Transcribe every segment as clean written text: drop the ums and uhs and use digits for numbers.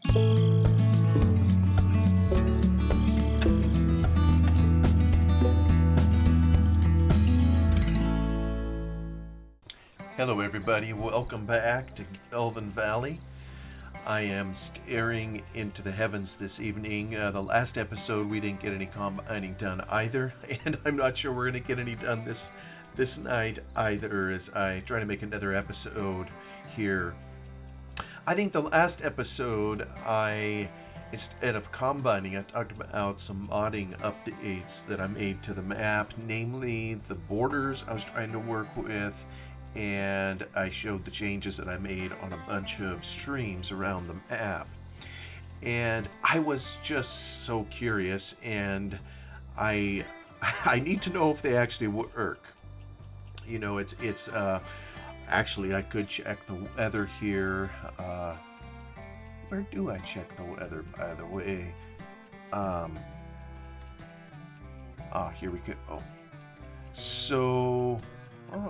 Hello everybody, welcome back to Gelvin Valley. I am staring into the heavens this evening. The last episode we didn't get any combining done either, and I'm not sure we're going to get any done this night either as I try to make another episode here. I think the last episode instead of combining, I talked about some modding updates that I made to the map, namely the borders I was trying to work with, and I showed the changes that I made on a bunch of streams around the map. And I was just so curious, and I need to know if they actually work. You know, it's actually I could check the weather here. Where do I check the weather, by the way? Here we go. So,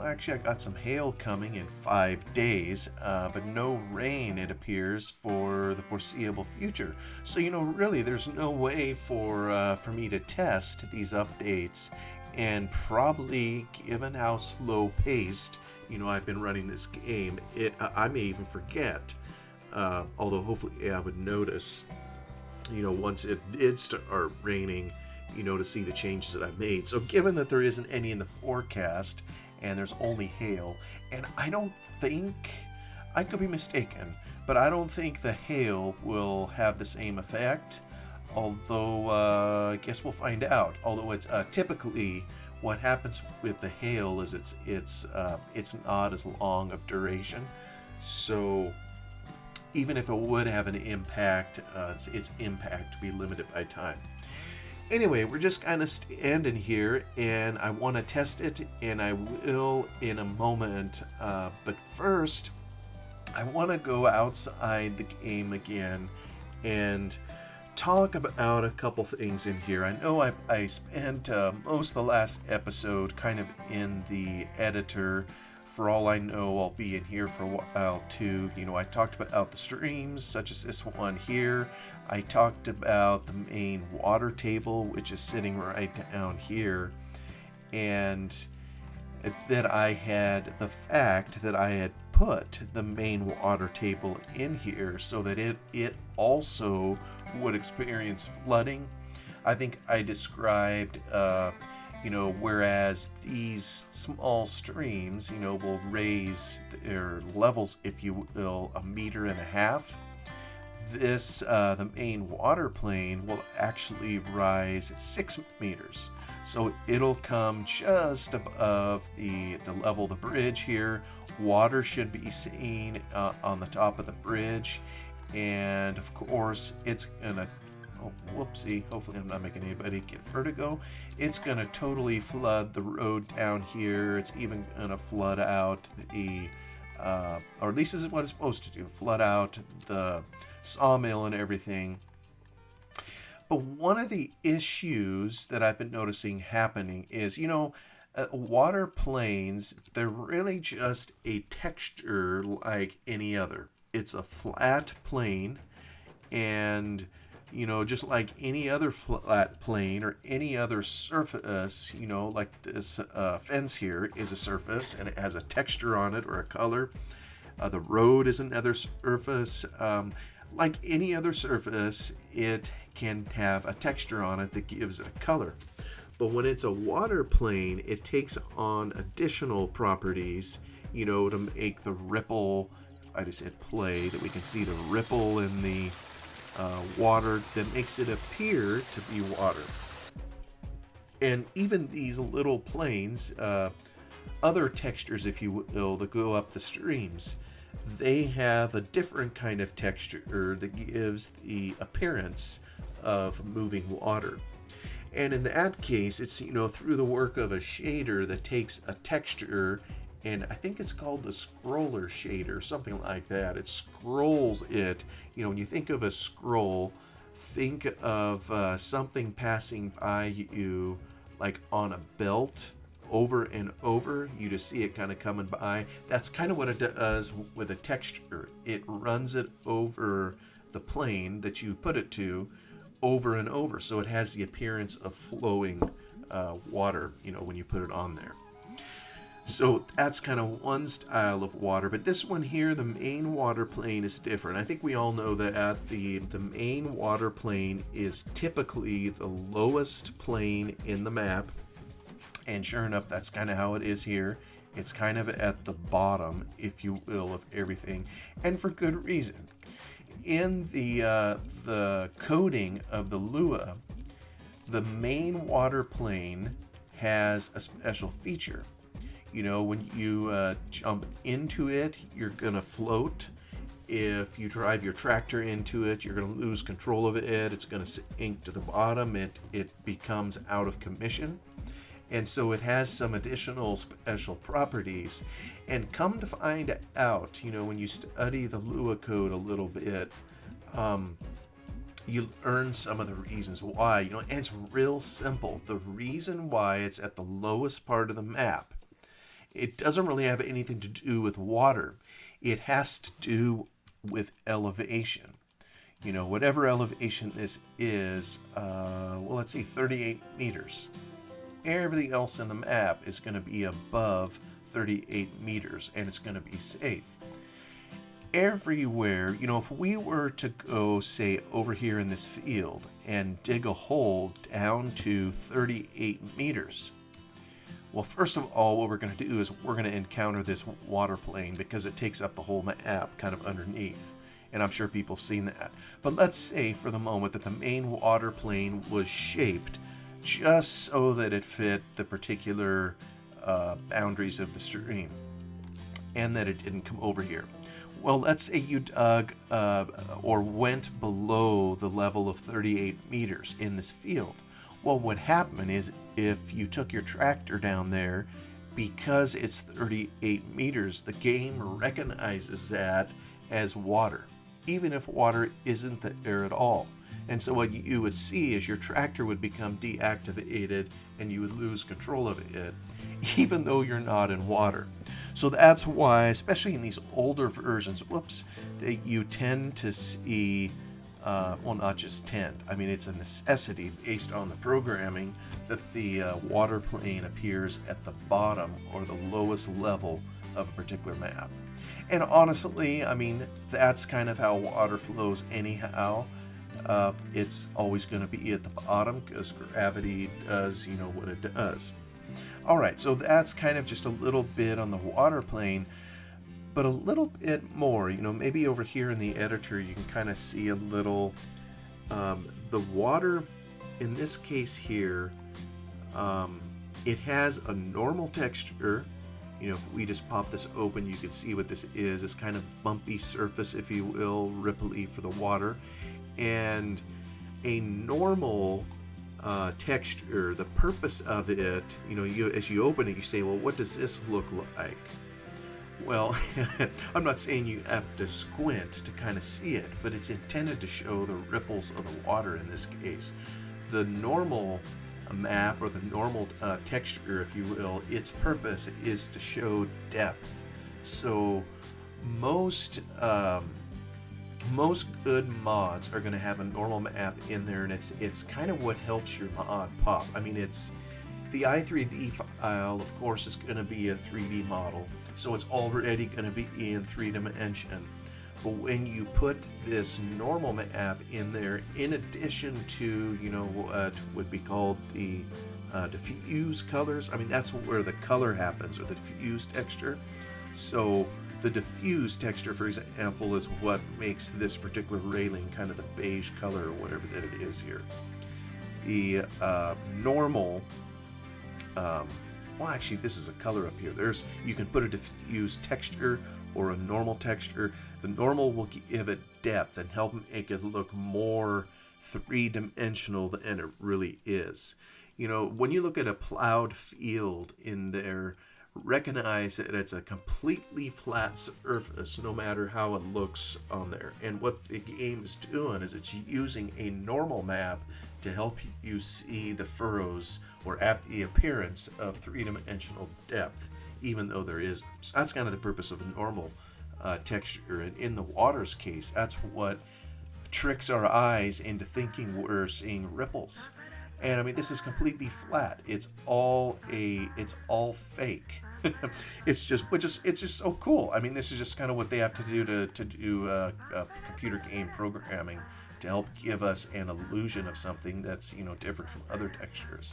actually, I got some hail coming in 5 days, but no rain, it appears, for the foreseeable future. So, really, there's no way for me to test these updates, and probably, given how slow-paced, I've been running this game, I may even forget. Although, hopefully, I would notice, once it did start raining, to see the changes that I made. So, given that there isn't any in the forecast, and there's only hail, and I don't think, I could be mistaken, but I don't think the hail will have the same effect, although I guess we'll find out. Although it's typically what happens with the hail is it's not as long of duration, so even if it would have an impact, its impact to be limited by time. Anyway, we're just kind of standing here, and I want to test it, and I will in a moment. But first, I want to go outside the game again and talk about a couple things in here. I know I spent most of the last episode kind of in the editor. For all I know, I'll be in here for a while too. I talked about the streams, such as this one here. I talked about the main water table, which is sitting right down here. And that I had the fact that I had put the main water table in here so that it also would experience flooding. I think I described whereas these small streams, will raise their levels, if you will, 1.5 meters. This, the main water plane, will actually rise 6 meters. So it'll come just above the level of the bridge here. Water should be seen on the top of the bridge. And of course, it's gonna whoopsie, hopefully I'm not making anybody get vertigo. It's gonna totally flood the road down here. It's even gonna flood out or at least this is what it's supposed to do, flood out the sawmill and everything. But one of the issues that I've been noticing happening is, water planes, they're really just a texture like any other. It's a flat plane, and just like any other flat plane or any other surface, like this fence here is a surface and it has a texture on it or a color. The road is another surface. Like any other surface, it can have a texture on it that gives it a color. But when it's a water plane, it takes on additional properties, to make the ripple, if I just hit play, that we can see the ripple in the water that makes it appear to be water. And even these little planes, other textures, if you will, that go up the streams, they have a different kind of texture that gives the appearance of moving water. And in that case, it's, through the work of a shader that takes a texture, and I think it's called the scroller shader, something like that. It scrolls it. When you think of a scroll, think of something passing by you like on a belt over and over. You just see it kind of coming by. That's kind of what it does with a texture. It runs it over the plane that you put it to over and over, so it has the appearance of flowing water, when you put it on there. So that's kind of one style of water, but this one here, the main water plane, is different. I think we all know that the main water plane is typically the lowest plane in the map, and sure enough, that's kind of how it is here. It's kind of at the bottom, if you will, of everything, and for good reason. In the coding of the Lua, the main water plane has a special feature. When you jump into it, you're going to float. If you drive your tractor into it, you're going to lose control of it. It's going to sink to the bottom. It becomes out of commission. And so it has some additional special properties. And come to find out, when you study the Lua code a little bit, you learn some of the reasons why. And it's real simple. The reason why it's at the lowest part of the map, it doesn't really have anything to do with water. It has to do with elevation. Whatever elevation this is, let's see, 38 meters. Everything else in the map is going to be above 38 meters, and it's going to be safe. Everywhere, if we were to go, say, over here in this field and dig a hole down to 38 meters, well, first of all, what we're going to do is we're going to encounter this water plane because it takes up the whole map kind of underneath. And I'm sure people have seen that. But let's say for the moment that the main water plane was shaped just so that it fit the particular boundaries of the stream and that it didn't come over here. Well, let's say you dug or went below the level of 38 meters in this field. Well, what happened is if you took your tractor down there, because it's 38 meters, the game recognizes that as water, even if water isn't there at all. And so what you would see is your tractor would become deactivated and you would lose control of it, even though you're not in water. So that's why, especially in these older versions, that you tend to see not just tend. I mean, it's a necessity based on the programming that the water plane appears at the bottom or the lowest level of a particular map. And honestly, I mean, that's kind of how water flows anyhow. It's always going to be at the bottom because gravity does, what it does. All right, so that's kind of just a little bit on the water plane. But a little bit more, maybe over here in the editor, you can kind of see a little, the water, in this case here, it has a normal texture. If we just pop this open, you can see what this is. It's kind of bumpy surface, if you will, ripply for the water. And a normal texture, the purpose of it, as you open it, you say, well, what does this look like? Well, I'm not saying you have to squint to kind of see it, but it's intended to show the ripples of the water in this case. The normal map, or the normal texture, if you will, its purpose is to show depth. So most good mods are going to have a normal map in there, and it's kind of what helps your mod pop. I mean, it's the i3D file, of course, is going to be a 3D model. So it's already going to be in 3D. But when you put this normal map in there, in addition to, what would be called the diffuse colors, I mean, that's where the color happens, or the diffuse texture. So the diffuse texture, for example, is what makes this particular railing kind of the beige color, or whatever that it is here. The normal... actually, this is a color up here. You can put a diffuse texture or a normal texture. The normal will give it depth and help make it look more three-dimensional than it really is. When you look at a plowed field in there, recognize that it's a completely flat surface, no matter how it looks on there. And what the game is doing is it's using a normal map to help you see the furrows or have the appearance of three-dimensional depth, even though there is. So that's kind of the purpose of a normal texture. And in the water's case, that's what tricks our eyes into thinking we're seeing ripples. And I mean, this is completely flat. It's all fake. It's just so cool. I mean, this is just kind of what they have to do to do computer game programming to help give us an illusion of something that's, you know, different from other textures.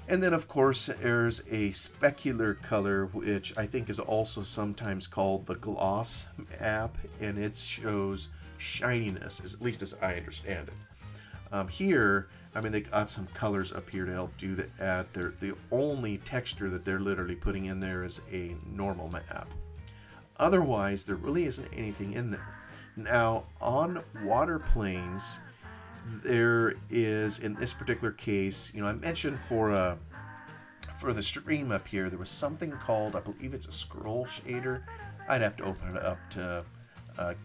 And then, of course, there's a specular color, which I think is also sometimes called the gloss map, and it shows shininess, at least as I understand it. Here, I mean, they got some colors up here to help do that. The only texture that they're literally putting in there is a normal map. Otherwise, there really isn't anything in there. Now, on water planes, there is, in this particular case, you know, I mentioned for the stream up here, there was something called, I believe it's a scroll shader. I'd have to open it up to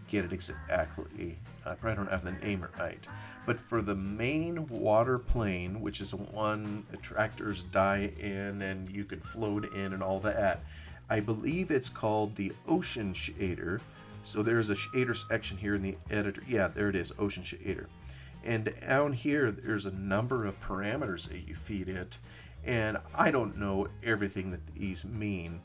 get it exactly. I probably don't have the name right. But for the main water plane, which is one tractors die in and you can float in and all that, I believe it's called the ocean shader. So there's a shader section here in the editor. Yeah, there it is, ocean shader. And down here, there's a number of parameters that you feed it. And I don't know everything that these mean,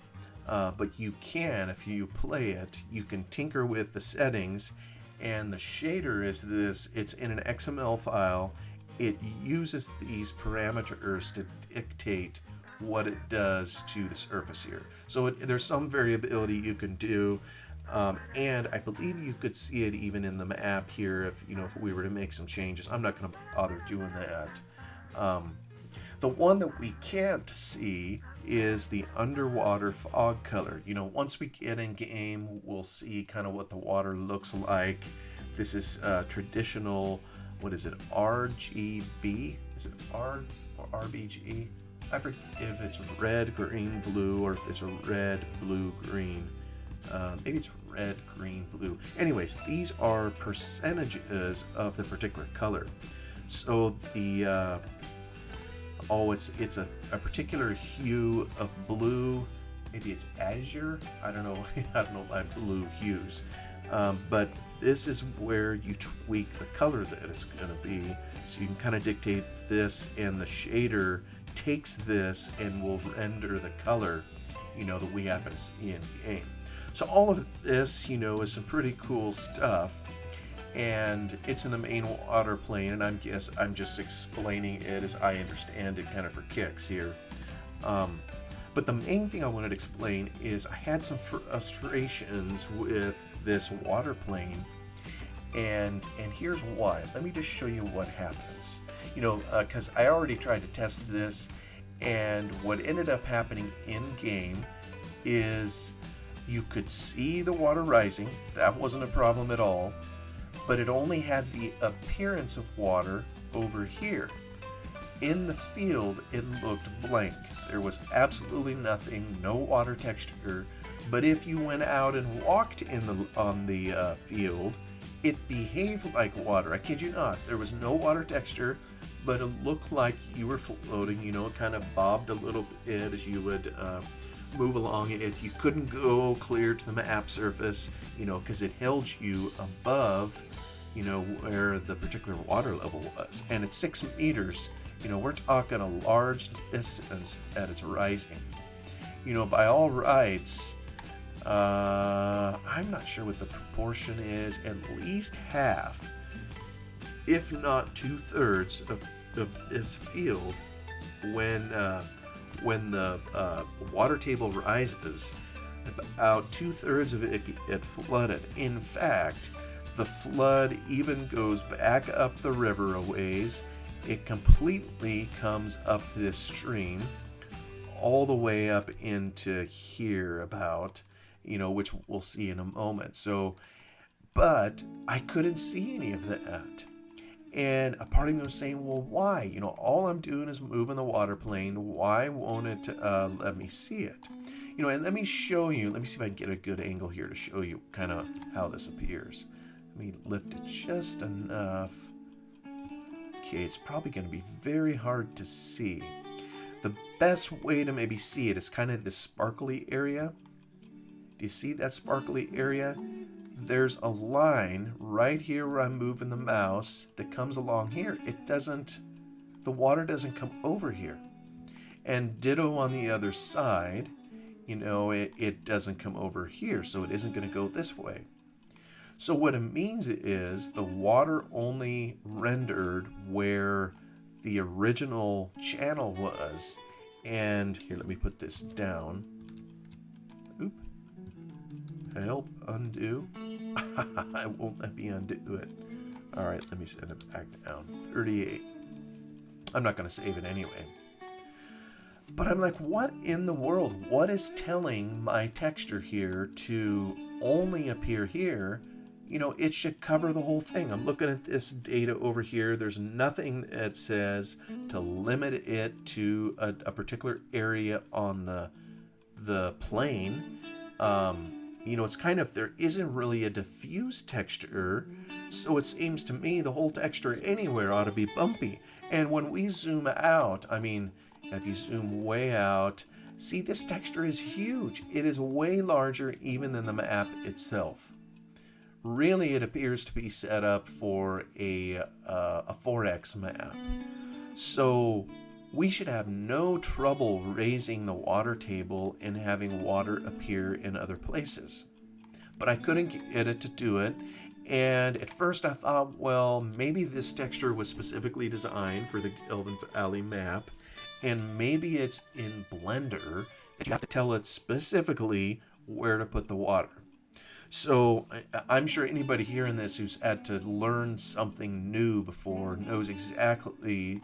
but you can, if you play it, you can tinker with the settings. And the shader is this, it's in an XML file. It uses these parameters to dictate what it does to the surface here. So there's some variability you can do. And I believe you could see it even in the map here if we were to make some changes. I'm not going to bother doing that. The one that we can't see is the underwater fog color. You know, once we get in game, we'll see kind of what the water looks like. This is traditional, what is it, RGB? Is it R or RBG? I forget if it's red, green, blue, or if it's a red, blue, green. Maybe it's red, green, blue. Anyways, these are percentages of the particular color. So the it's a particular hue of blue. Maybe it's azure. I don't know. I don't know my blue hues. But this is where you tweak the color that it's going to be. So you can kind of dictate this, and the shader takes this and will render the color, that we happen to see in game. So all of this, is some pretty cool stuff. And it's in the main water plane, and I'm just explaining it as I understand it, kind of for kicks here. But the main thing I wanted to explain is I had some frustrations with this water plane, and here's why. Let me just show you what happens. Because I already tried to test this, and what ended up happening in game is you could see the water rising. That wasn't a problem at all. But it only had the appearance of water over here. In the field, it looked blank. There was absolutely nothing, no water texture. But if you went out and walked on the field, it behaved like water. I kid you not. There was no water texture, but it looked like you were floating. It kind of bobbed a little bit as you would move along it. You couldn't go clear to the map surface, because it held you above, where the particular water level was. And at 6 meters, we're talking a large distance that it's rising. By all rights, I'm not sure what the proportion is, at least half, if not 2/3 of this field, when the water table rises, about 2/3 of it get flooded. In fact, the flood even goes back up the river a ways. It completely comes up this stream, all the way up into here about, which we'll see in a moment. So, but I couldn't see any of that. And a part of me was saying, well, why? All I'm doing is moving the water plane. Why won't it let me see it? And let me show you. Let me see if I can get a good angle here to show you kind of how this appears. Let me lift it just enough. Okay, it's probably going to be very hard to see. The best way to maybe see it is kind of this sparkly area. Do you see that sparkly area? there's a line right here where I'm moving the mouse that comes along here. The water doesn't come over here. And ditto on the other side, it doesn't come over here, so it isn't going to go this way. So what it means is the water only rendered where the original channel was. And here, let me put this down. Oop. Help, undo. I won't let me undo it. All right, let me send it back down. 38. I'm not going to save it anyway. But I'm like, what in the world? What is telling my texture here to only appear here? It should cover the whole thing. I'm looking at this data over here. There's nothing that says to limit it to a particular area on the plane. It's kind of, there isn't really a diffuse texture. So it seems to me the whole texture anywhere ought to be bumpy. And when we zoom out, if you zoom way out, see, this texture is huge. It is way larger even than the map itself. Really, it appears to be set up for a 4X map. So we should have no trouble raising the water table and having water appear in other places. But I couldn't get it to do it. And at first I thought, well, maybe this texture was specifically designed for the Gelvin Valley map. And maybe it's in Blender that you have to tell it specifically where to put the water. So I'm sure anybody hearing this who's had to learn something new before knows exactly,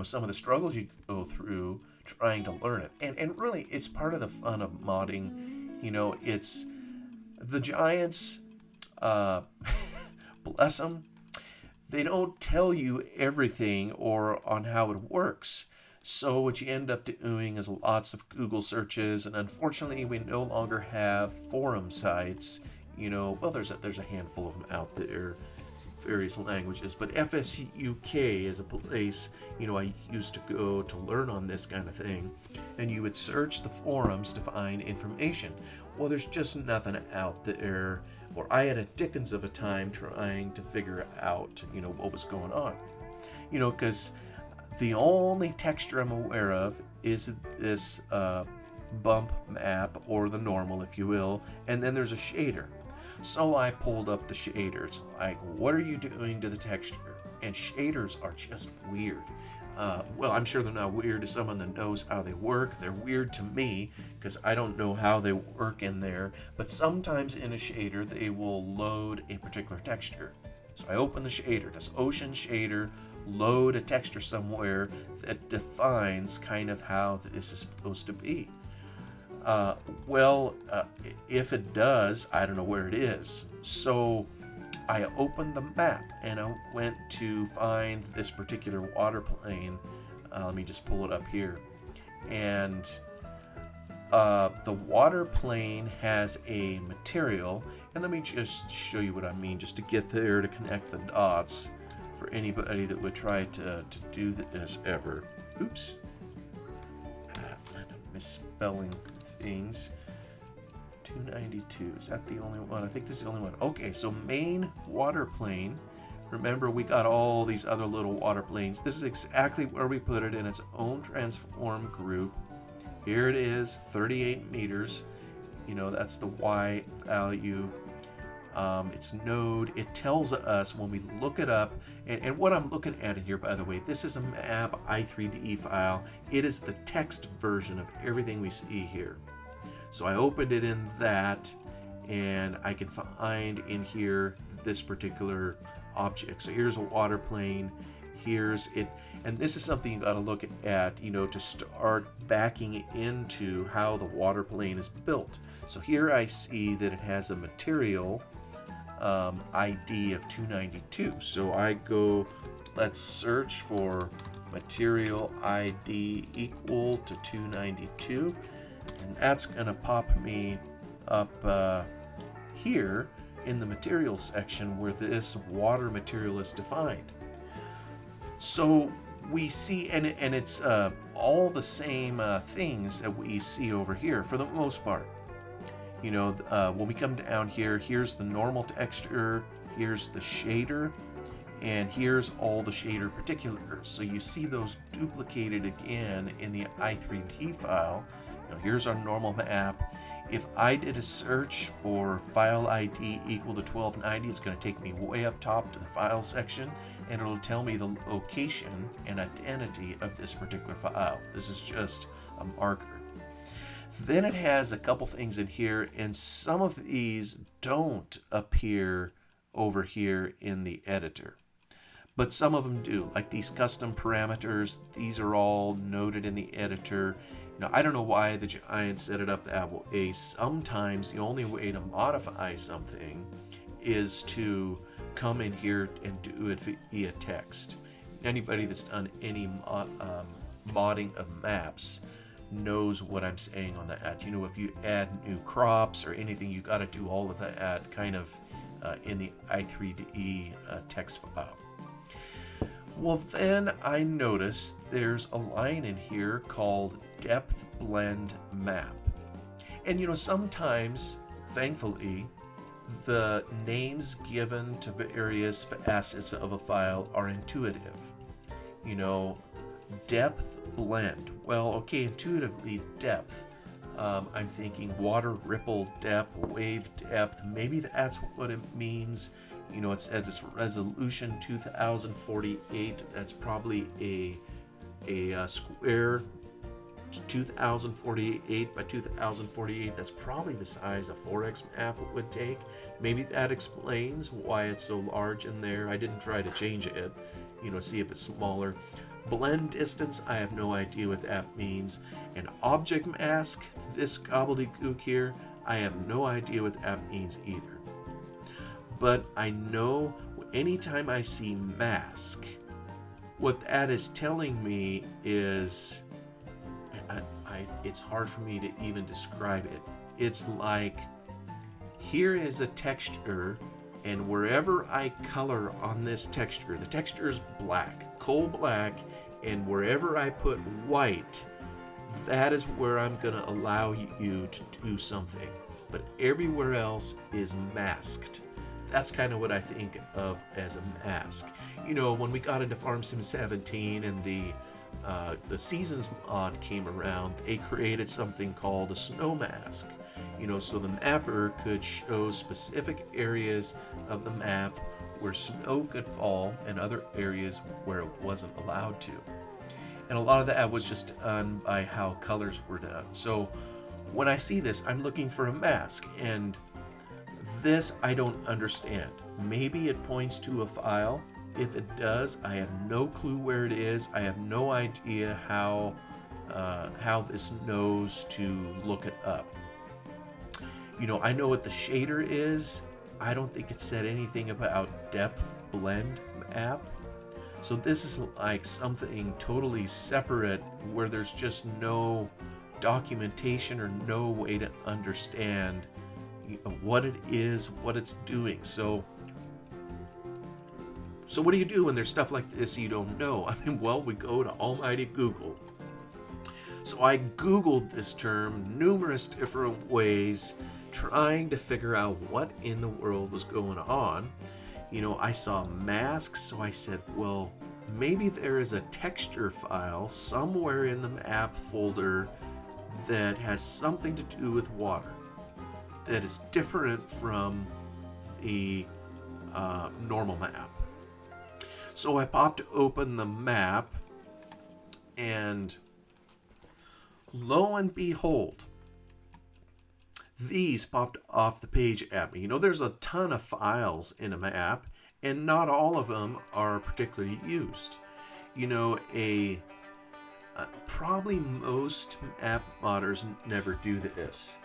some of the struggles you go through trying to learn it. And really, it's part of the fun of modding. It's the giants, bless them, they don't tell you everything or on how it works. So what you end up doing is lots of Google searches, and unfortunately we no longer have forum sites. Well, there's a handful of them out there, various languages, but FSUK is a place, I used to go to learn on this kind of thing, and you would search the forums to find information. Well, there's just nothing out there, or I had a dickens of a time trying to figure out, what was going on. Because the only texture I'm aware of is this bump map, or the normal, if you will, and then there's a shader. So I pulled up the shaders, like, what are you doing to the texture? And shaders are just weird. Well, I'm sure they're not weird to someone that knows how they work. They're weird to me because I don't know how they work in there. But sometimes in a shader, they will load a particular texture. So I open the shader. Does Ocean Shader load a texture somewhere that defines kind of how this is supposed to be? If it does, I don't know where it is. So I opened the map and I went to find this particular water plane. Let me just pull it up here. And the water plane has a material. And let me just show you what I mean, just to get there to connect the dots for anybody that would try to do this ever. Oops. I'm misspelling things. 292, is that the only one? I think this is the only one. Okay, so main water plane. Remember, we got all these other little water planes. This is exactly where we put it in its own transform group. Here it is, 38 meters. That's the Y value. It's node. It tells us when we look it up, and what I'm looking at in here, by the way, this is a map i3D file. It is the text version of everything we see here. So I opened it in that, and I can find in here this particular object. So here's a water plane, here's it, and this is something you got to look at, to start backing into how the water plane is built. So here I see that it has a material ID of 292. So I go, let's search for material ID equal to 292. And that's going to pop me up here in the materials section where this water material is defined. So we see, and it's all the same things that we see over here for the most part. When we come down here, here's the normal texture, here's the shader, and here's all the shader particulars. So you see those duplicated again in the i3D file. Here's our normal map. If I did a search for file ID equal to 1290, it's going to take me way up top to the file section, and it'll tell me the location and identity of this particular file. This is just a marker. Then it has a couple things in here, and some of these don't appear over here in the editor, but some of them do, like these custom parameters. These are all noted in the editor. I don't know why the Giant set it up that way. Sometimes the only way to modify something is to come in here and do it via text. Anybody that's done any modding of maps knows what I'm saying on that. If you add new crops or anything, you got to do all of that kind of in the i3D text file. Well, then I noticed there's a line in here called depth blend map. And sometimes, thankfully, the names given to various facets of a file are intuitive. Depth blend. Well, okay, intuitively depth. I'm thinking water ripple depth, wave depth. Maybe that's what it means. It says it's resolution 2048. That's probably a square 2048 by 2048. That's probably the size a 4x map would take. Maybe that explains why it's so large in there. I didn't try to change it, see if it's smaller. Blend distance, I have no idea what that means. And object mask, this gobbledygook here, I have no idea what that means either. But I know anytime I see mask, what that is telling me is, it's hard for me to even describe it. It's like, here is a texture, and wherever I color on this texture, the texture is black, coal black, and wherever I put white, that is where I'm going to allow you to do something. But everywhere else is masked. That's kind of what I think of as a mask. When we got into Farm Sim 17 and the Seasons mod came around, they created something called a snow mask. So the mapper could show specific areas of the map where snow could fall and other areas where it wasn't allowed to. And a lot of that was just done by how colors were done. So when I see this, I'm looking for a mask, and this I don't understand. Maybe it points to a file. If it does, I have no clue where it is. I have no idea how this knows to look it up. I know what the shader is. I don't think it said anything about depth blend map. So this is like something totally separate where there's just no documentation or no way to understand what it is, what it's doing. So what do you do when there's stuff like this you don't know? We go to almighty Google. So I Googled this term numerous different ways, trying to figure out what in the world was going on. I saw masks, so I said, well, maybe there is a texture file somewhere in the map folder that has something to do with water that is different from the normal map. So I popped open the map, and lo and behold, these popped off the page at me. There's a ton of files in a map, and not all of them are particularly used. Probably most map modders never do this,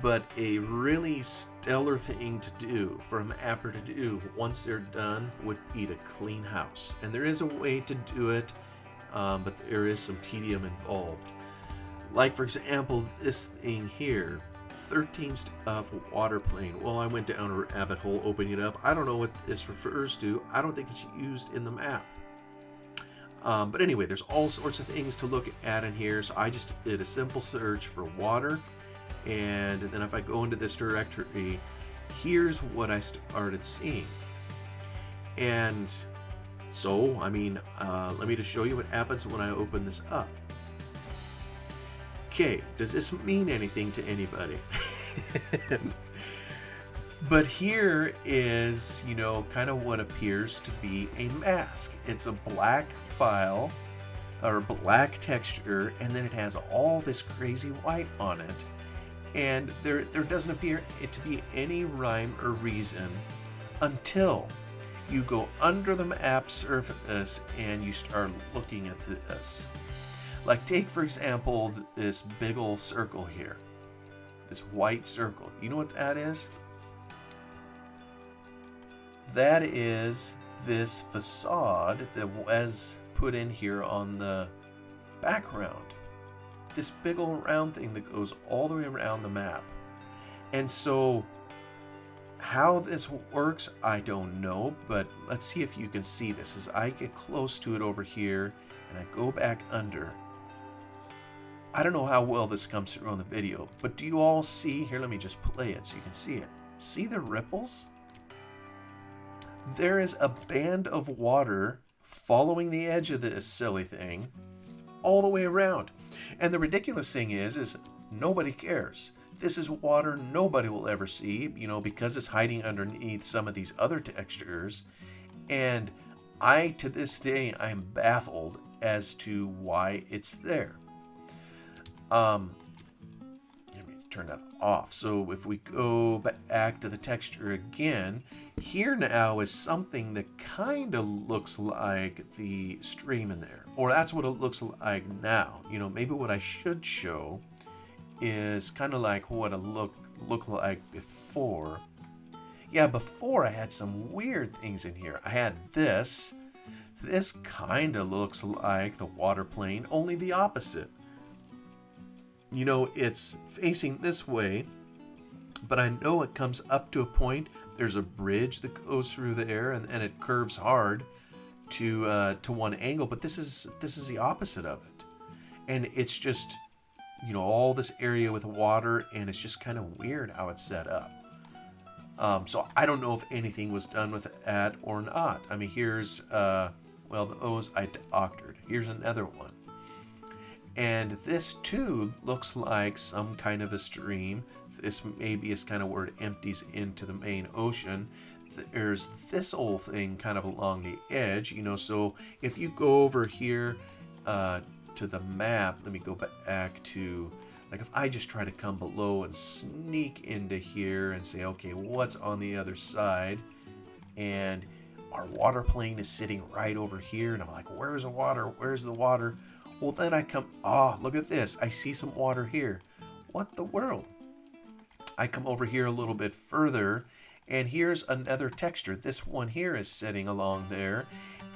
but a really stellar thing to do for a mapper to do once they're done would be to clean house. And there is a way to do it, but there is some tedium involved. Like, for example, this thing here, 13 stuff water plane. Well, I went down a rabbit hole opening it up. I don't know what this refers to. I don't think it's used in the map. But anyway, there's all sorts of things to look at in here. So I just did a simple search for water, And then if I go into this directory, here's what I started seeing. And so, I mean, let me just show you what happens when I open this up. Okay, does this mean anything to anybody? But here is, you know, kind of what appears to be a mask. It's a black file or black texture, and then it has all this crazy white on it. And there doesn't appear it to be any rhyme or reason until you go under the map surface and you start looking at this. Like take, for example, this big old circle here. This white circle. You know what that is? That is this facade that was put in here on the background. This big old round thing that goes all the way around the map. And so how this works, I don't know, but let's see if you can see this. As I get close to it over here and I go back under, I don't know how well this comes through on the video, but do you all see? Here, let me just play it so you can see it. See the ripples? There is a band of water following the edge of this silly thing all the way around. And the ridiculous thing is nobody cares. This is water nobody will ever see, you know, because it's hiding underneath some of these other textures. And to this day, I'm baffled as to why it's there. Let me turn that off. So if we go back to the texture again, here now is something that kind of looks like the stream in there, or that's what it looks like now. You know, maybe what I should show is kind of like what it looked like before. Yeah, before I had some weird things in here. I had this. This kind of looks like the water plane, only the opposite. You know, it's facing this way, but I know it comes up to a point. There's a bridge that goes through there, and it curves hard to one angle. But this is the opposite of it, and it's just, you know, all this area with water, and it's just kind of weird how it's set up. So I don't know if anything was done with that or not. I mean, here's those I doctored. Here's another one. And this too looks like some kind of a stream. This maybe is kind of where it empties into the main ocean. There's this old thing kind of along the edge, you know, so if you go over here to the map, let me go back to, like if I just try to come below and sneak into here and say, okay, what's on the other side? And our water plane is sitting right over here, and I'm like, where's the water? Where's the water? Well, then I come, look at this. I see some water here. What the world? I come over here a little bit further, and here's another texture. This one here is sitting along there,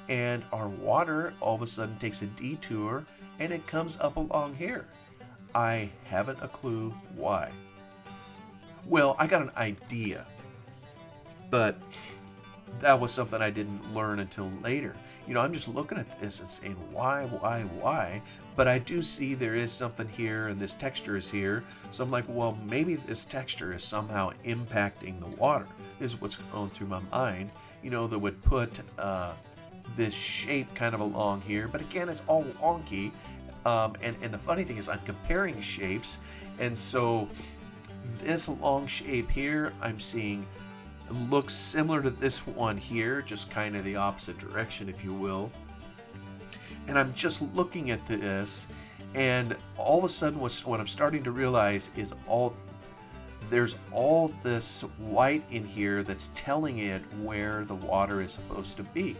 and our water all of a sudden takes a detour, and it comes up along here. I haven't a clue why. Well, I got an idea, but that was something I didn't learn until later. You know, I'm just looking at this and saying, why? But I do see there is something here, and this texture is here. So I'm like, well, maybe this texture is somehow impacting the water. This is what's going through my mind. You know, that would put this shape kind of along here. But again, it's all wonky. And the funny thing is I'm comparing shapes. And so this long shape here, I'm seeing looks similar to this one here, just kind of the opposite direction, if you will. And I'm just looking at this, and all of a sudden what I'm starting to realize is there's all this white in here that's telling it where the water is supposed to be.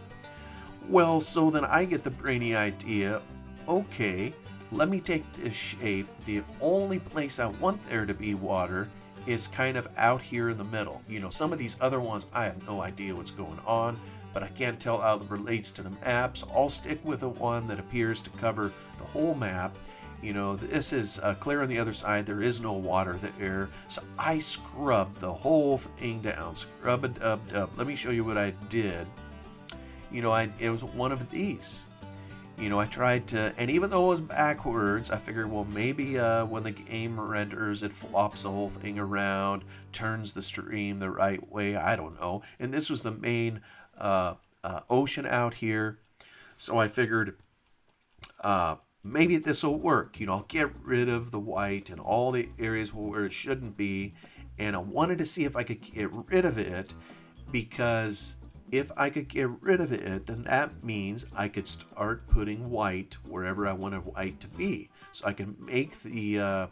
Well, so then I get the brainy idea, okay, let me take this shape. The only place I want there to be water is kind of out here in the middle. You know, some of these other ones, I have no idea what's going on, but I can't tell how it relates to the map, so I'll stick with the one that appears to cover the whole map. You know, this is clear on the other side. There is no water there, so I scrubbed the whole thing down. Scrub-a-dub-dub. Let me show you what I did. You know, it was one of these. I tried to, and even though it was backwards, I figured, well, maybe when the game renders, it flops the whole thing around, turns the stream the right way. I don't know. And this was the main ocean out here. So I figured maybe this will work. I'll get rid of the white and all the areas where it shouldn't be. And I wanted to see if I could get rid of it, because if I could get rid of it, then that means I could start putting white wherever I wanted white to be. So I can make the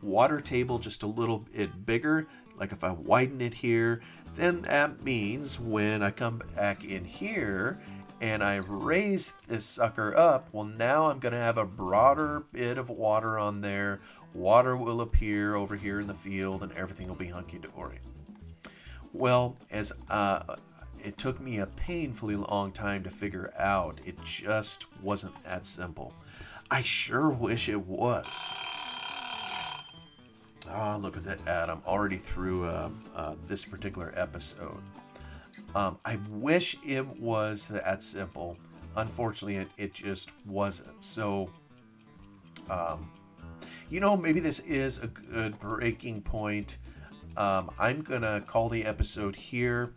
water table just a little bit bigger. Like if I widen it here, then that means when I come back in here and I raise this sucker up, well, now I'm going to have a broader bit of water on there. Water will appear over here in the field and everything will be hunky-dory. Well, as it took me a painfully long time to figure out, it just wasn't that simple. I sure wish it was. Look at that, Adam, already through this particular episode. I wish it was that simple. Unfortunately, it just wasn't. So, maybe this is a good breaking point. I'm going to call the episode here,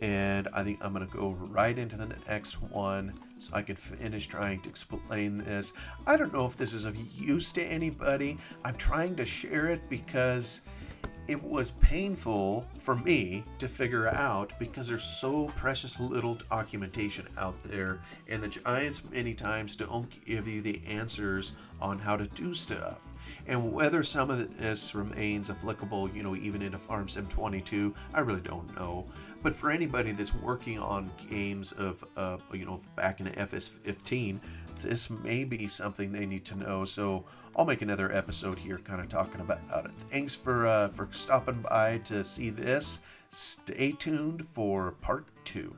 and I think I'm going to go right into the next one so I can finish trying to explain this. I don't know if this is of use to anybody. I'm trying to share it because it was painful for me to figure out, because there's so precious little documentation out there, and the giants many times don't give you the answers on how to do stuff. And whether some of this remains applicable, even into Farm Sim 22, I really don't know. But for anybody that's working on games of, back in FS15, this may be something they need to know. So I'll make another episode here kind of talking about it. Thanks for stopping by to see this. Stay tuned for part 2.